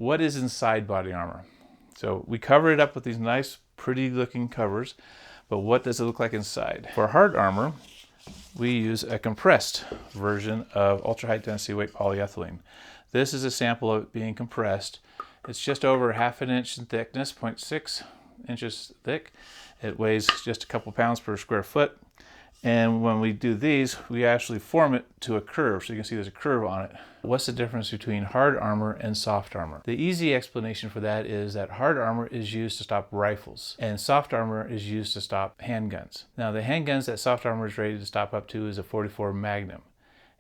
what is inside body armor? So we cover it up with these nice, pretty looking covers, but what does it look like inside? For hard armor, we use a compressed version of ultra high density weight polyethylene. This is a sample of it being compressed. It's just over 1/2 inch in thickness, 0.6 inches thick. It weighs just a couple pounds per square foot. And when we do these, we actually form it to a curve. So you can see there's a curve on it. What's the difference between hard armor and soft armor? The easy explanation for that is that hard armor is used to stop rifles and soft armor is used to stop handguns. Now the handguns that soft armor is rated to stop up to is a .44 Magnum.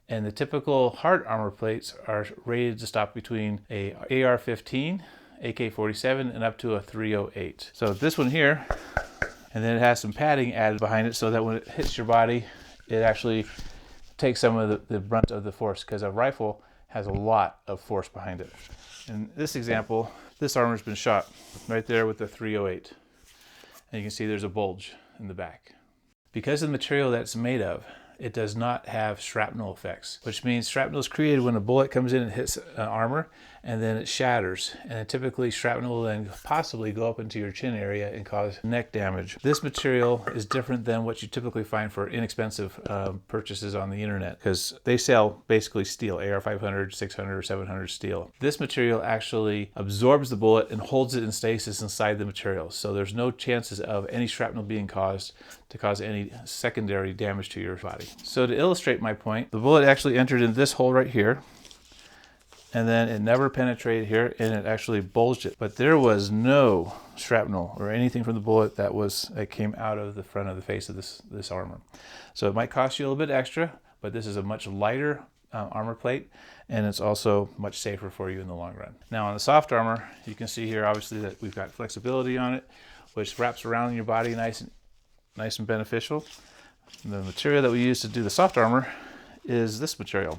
And the typical hard armor plates are rated to stop between a AR-15, AK-47, and up to a .308. So this one here, and then it has some padding added behind it so that when it hits your body, it actually takes some of the brunt of the force, because a rifle has a lot of force behind it. In this example, this armor's been shot right there with the .308. And you can see there's a bulge in the back. Because of the material that it's made of, it does not have shrapnel effects, which means shrapnel is created when a bullet comes in and hits armor, and then it shatters. And then typically shrapnel will then possibly go up into your chin area and cause neck damage. This material is different than what you typically find for inexpensive purchases on the internet, because they sell basically steel, AR-500, 600, or 700 steel. This material actually absorbs the bullet and holds it in stasis inside the material. So there's no chances of any shrapnel being caused to cause any secondary damage to your body. So to illustrate my point, the bullet actually entered in this hole right here, and then it never penetrated here, and it actually bulged it. But there was no shrapnel or anything from the bullet that came out of the front of the face of this armor. So it might cost you a little bit extra, but this is a much lighter armor plate, and it's also much safer for you in the long run. Now on the soft armor, you can see here obviously that we've got flexibility on it, which wraps around your body nice and beneficial. And the material that we use to do the soft armor is this material.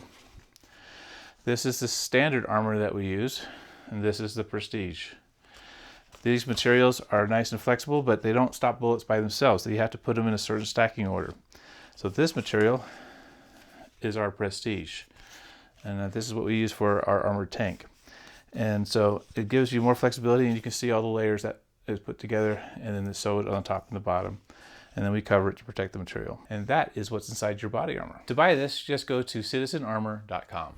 This is the standard armor that we use, and this is the Prestige. These materials are nice and flexible, but they don't stop bullets by themselves. You have to put them in a certain stacking order. So this material is our Prestige, and this is what we use for our armored tank. And so it gives you more flexibility, and you can see all the layers that is put together, and then it's sewed on the top and the bottom. And then we cover it to protect the material. And that is what's inside your body armor. To buy this, just go to citizenarmor.com.